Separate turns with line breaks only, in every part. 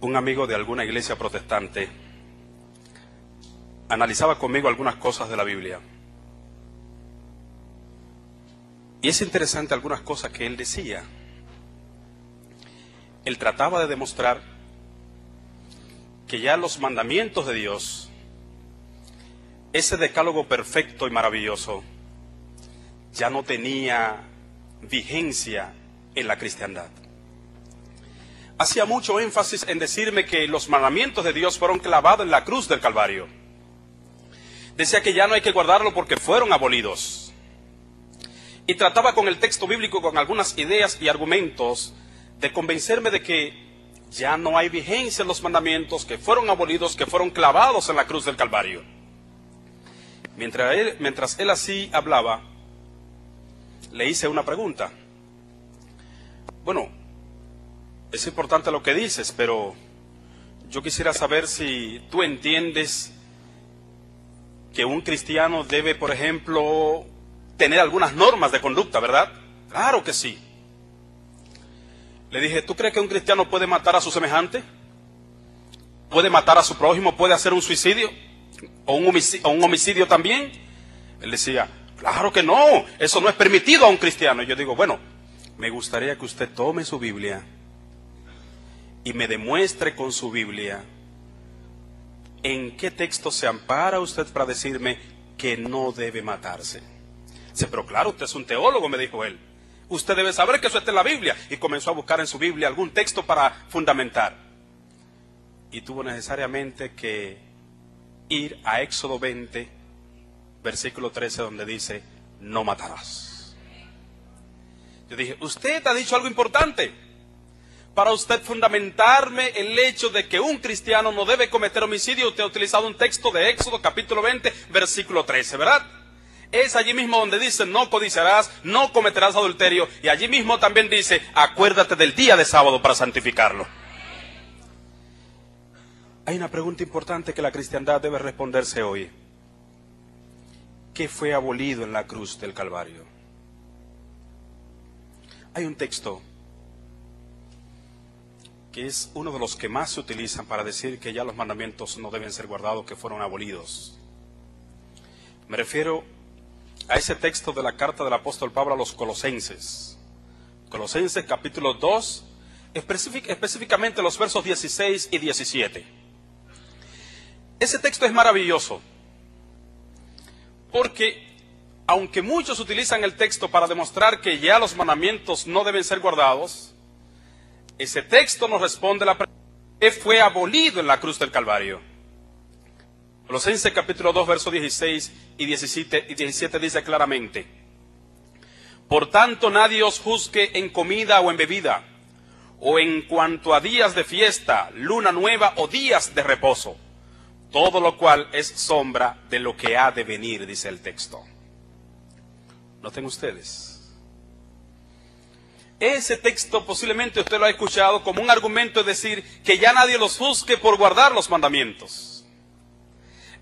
un amigo de alguna iglesia protestante analizaba conmigo algunas cosas de la Biblia. Y es interesante algunas cosas que él decía. Él trataba de demostrar que ya los mandamientos de Dios, ese decálogo perfecto y maravilloso, ya no tenía vigencia en la cristiandad. Hacía mucho énfasis en decirme que los mandamientos de Dios fueron clavados en la cruz del Calvario. Decía que ya no hay que guardarlo porque fueron abolidos. Y trataba con el texto bíblico, con algunas ideas y argumentos, de convencerme de que ya no hay vigencia en los mandamientos, que fueron abolidos, que fueron clavados en la cruz del Calvario. Mientras él así hablaba, le hice una pregunta. Bueno, es importante lo que dices, pero yo quisiera saber si tú entiendes que un cristiano debe, por ejemplo, tener algunas normas de conducta, ¿verdad? Claro que sí. Le dije, ¿tú crees que un cristiano puede matar a su semejante? ¿Puede matar a su prójimo? ¿Puede hacer un suicidio? ¿O un homicidio también? Él decía, claro que no, eso no es permitido a un cristiano. Y yo digo, bueno, me gustaría que usted tome su Biblia y me demuestre con su Biblia en qué texto se ampara usted para decirme que no debe matarse. Dice, pero claro, usted es un teólogo, me dijo él. Usted debe saber que eso está en la Biblia. Y comenzó a buscar en su Biblia algún texto para fundamentar. Y tuvo necesariamente que ir a Éxodo 20, versículo 13, donde dice, no matarás. Yo dije, usted ha dicho algo importante. Para usted fundamentarme el hecho de que un cristiano no debe cometer homicidio, usted ha utilizado un texto de Éxodo capítulo 20, versículo 13, ¿verdad? Es allí mismo donde dice, no codiciarás, no cometerás adulterio. Y allí mismo también dice, acuérdate del día de sábado para santificarlo. Hay una pregunta importante que la cristiandad debe responderse hoy. ¿Qué fue abolido en la cruz del Calvario? Hay un texto que es uno de los que más se utilizan para decir que ya los mandamientos no deben ser guardados, que fueron abolidos. Me refiero a ese texto de la carta del apóstol Pablo a los Colosenses. Colosenses capítulo 2, específicamente los versos 16 y 17. Ese texto es maravilloso, porque aunque muchos utilizan el texto para demostrar que ya los mandamientos no deben ser guardados, ese texto nos responde la pregunta, ¿qué fue abolido en la cruz del Calvario? Colosenses capítulo 2, versos 16 y 17 dice claramente, por tanto nadie os juzgue en comida o en bebida, o en cuanto a días de fiesta, luna nueva o días de reposo, todo lo cual es sombra de lo que ha de venir, dice el texto. Noten ustedes. Ese texto posiblemente usted lo ha escuchado como un argumento de decir que ya nadie los juzgue por guardar los mandamientos.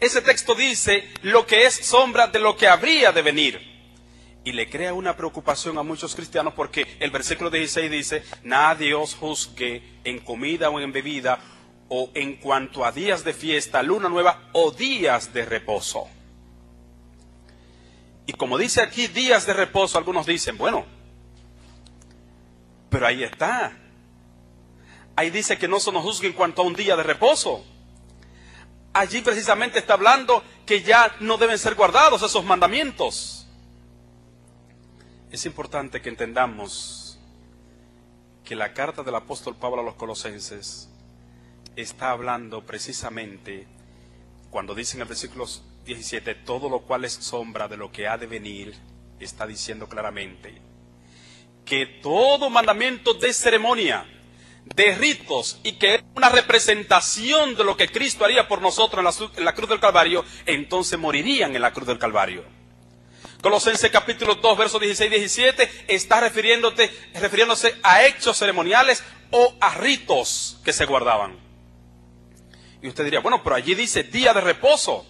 Ese texto dice lo que es sombra de lo que habría de venir. Y le crea una preocupación a muchos cristianos porque el versículo 16 dice, nadie os juzgue en comida o en bebida, o en cuanto a días de fiesta, luna nueva o días de reposo. Y como dice aquí días de reposo, algunos dicen, bueno, pero ahí está. Ahí dice que no se nos juzgue en cuanto a un día de reposo. Allí precisamente está hablando que ya no deben ser guardados esos mandamientos. Es importante que entendamos que la carta del apóstol Pablo a los Colosenses está hablando precisamente, cuando dice en el versículo 17, todo lo cual es sombra de lo que ha de venir, está diciendo claramente que todo mandamiento de ceremonia, de ritos, y que es una representación de lo que Cristo haría por nosotros en la cruz del Calvario, entonces morirían en la cruz del Calvario. Colosenses capítulo 2, versos 16 y 17, está refiriéndose a hechos ceremoniales o a ritos que se guardaban. Y usted diría, bueno, pero allí dice día de reposo.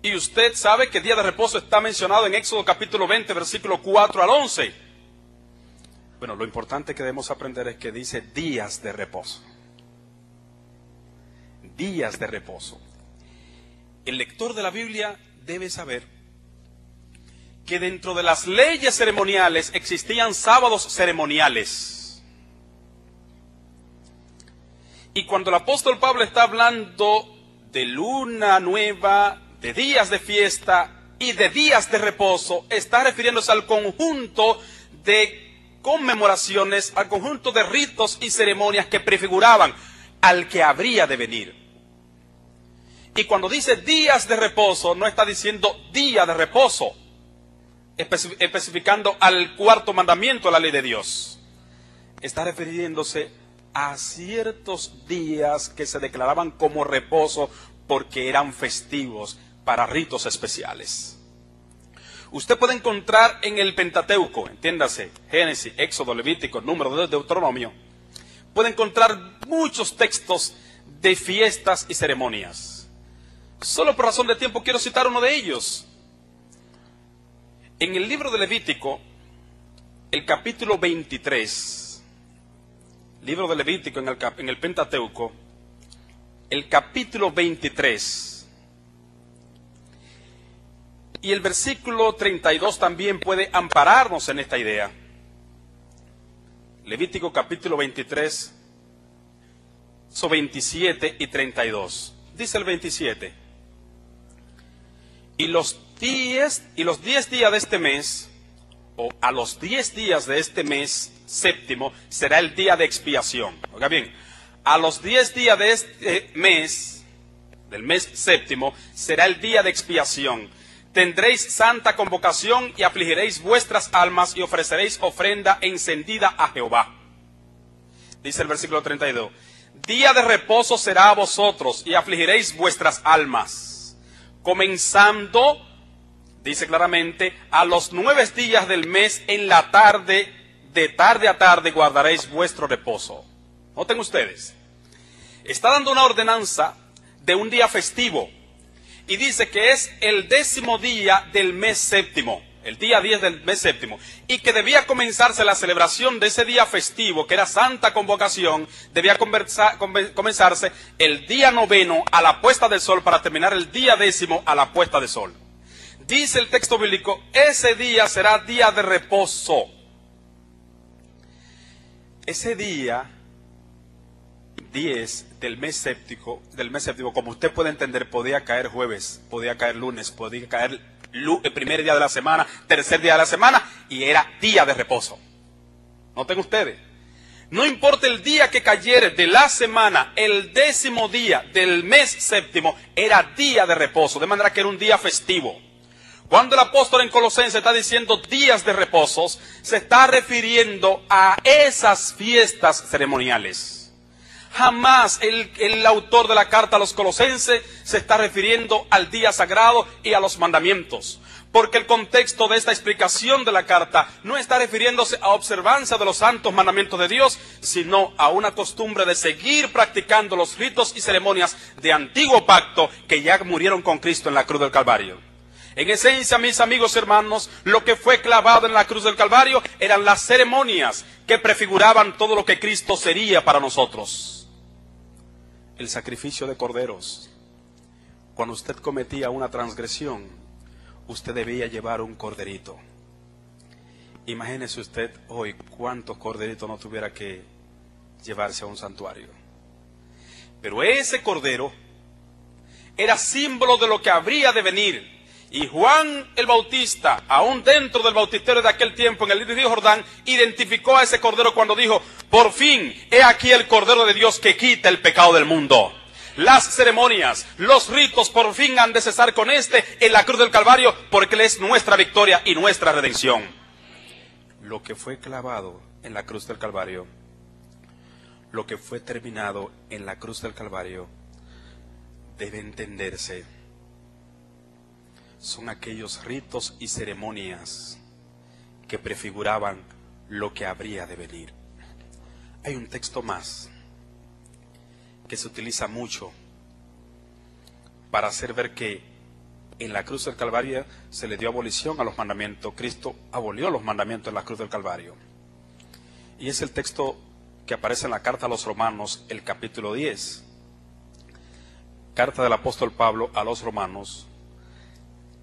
Y usted sabe que día de reposo está mencionado en Éxodo capítulo 20, versículo 4 al 11. Bueno, lo importante que debemos aprender es que dice días de reposo. días de reposo. El lector de la Biblia debe saber que dentro de las leyes ceremoniales existían sábados ceremoniales. Y cuando el apóstol Pablo está hablando de luna nueva, de días de fiesta y de días de reposo, está refiriéndose al conjunto de conmemoraciones, al conjunto de ritos y ceremonias que prefiguraban al que habría de venir. Y cuando dice días de reposo, no está diciendo día de reposo, especificando al cuarto mandamiento de la ley de Dios. Está refiriéndose a ciertos días que se declaraban como reposo porque eran festivos para ritos especiales. Usted puede encontrar en el Pentateuco, entiéndase, Génesis, Éxodo, Levítico, Número, Deuteronomio, puede encontrar muchos textos de fiestas y ceremonias. Solo por razón de tiempo quiero citar uno de ellos. En el libro de Levítico, el capítulo 23, libro de Levítico en el Pentateuco, el capítulo 23, y el versículo 32 también puede ampararnos en esta idea. Levítico capítulo 23, 27 y 32. Dice el 27. Y los 10 días de este mes, o a los 10 días de este mes séptimo, será el día de expiación. Oiga bien, a los 10 días de este mes, del mes séptimo, será el día de expiación. Tendréis santa convocación y afligiréis vuestras almas y ofreceréis ofrenda encendida a Jehová. Dice el versículo 32. Día de reposo será a vosotros y afligiréis vuestras almas. Comenzando, dice claramente, a los 9 días del mes en la tarde, de tarde a tarde guardaréis vuestro reposo. Noten ustedes, está dando una ordenanza de un día festivo y dice que es el 10º día del mes séptimo, el día 10 del mes séptimo, y que debía comenzarse la celebración de ese día festivo, que era Santa Convocación, debía comenzarse el día 9 a la puesta del sol para terminar el día 10 a la puesta del sol. Dice el texto bíblico, ese día será día de reposo. Ese día 10 del mes séptimo, como usted puede entender, podía caer jueves, podía caer lunes, podía caer el primer día de la semana, tercer día de la semana, y era día de reposo. Noten ustedes, no importa el día que cayere de la semana, el 10º día del mes séptimo era día de reposo, de manera que era un día festivo. Cuando el apóstol en Colosenses está diciendo días de reposos, se está refiriendo a esas fiestas ceremoniales. Jamás el autor de la carta a los Colosenses se está refiriendo al día sagrado y a los mandamientos, porque el contexto de esta explicación de la carta no está refiriéndose a observancia de los santos mandamientos de Dios, sino a una costumbre de seguir practicando los ritos y ceremonias de antiguo pacto que ya murieron con Cristo en la cruz del Calvario. En esencia, mis amigos y hermanos, lo que fue clavado en la cruz del Calvario eran las ceremonias que prefiguraban todo lo que Cristo sería para nosotros. El sacrificio de corderos. Cuando usted cometía una transgresión, usted debía llevar un corderito. Imagínese usted hoy cuántos corderitos no tuviera que llevarse a un santuario. Pero ese cordero era símbolo de lo que habría de venir. Y Juan el Bautista, aún dentro del bautisterio de aquel tiempo, en el río Jordán, identificó a ese cordero cuando dijo, por fin, he aquí el Cordero de Dios que quita el pecado del mundo. Las ceremonias, los ritos, por fin han de cesar con en la cruz del Calvario, porque Él es nuestra victoria y nuestra redención. Lo que fue clavado en la cruz del Calvario, lo que fue terminado en la cruz del Calvario, debe entenderse. Son aquellos ritos y ceremonias que prefiguraban lo que habría de venir. Hay un texto más que se utiliza mucho para hacer ver que en la cruz del Calvario se le dio abolición a los mandamientos. Cristo abolió los mandamientos en la cruz del Calvario. Y es el texto que aparece en la carta a los Romanos, el capítulo 10. Carta del apóstol Pablo a los Romanos,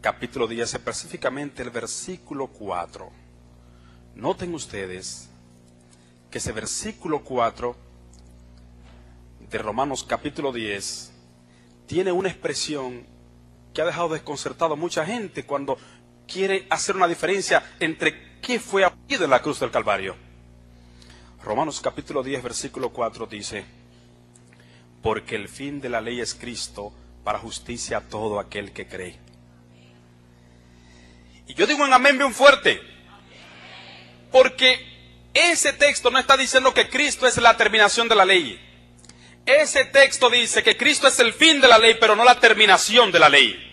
capítulo 10, específicamente el versículo 4. Noten ustedes que ese versículo 4 de Romanos capítulo 10 tiene una expresión que ha dejado desconcertado a mucha gente cuando quiere hacer una diferencia entre qué fue abolido en la cruz del Calvario. Romanos capítulo 10, versículo 4 dice: porque el fin de la ley es Cristo para justicia a todo aquel que cree. Y yo digo en amén bien fuerte, porque ese texto no está diciendo que Cristo es la terminación de la ley. Ese texto dice que Cristo es el fin de la ley, pero no la terminación de la ley.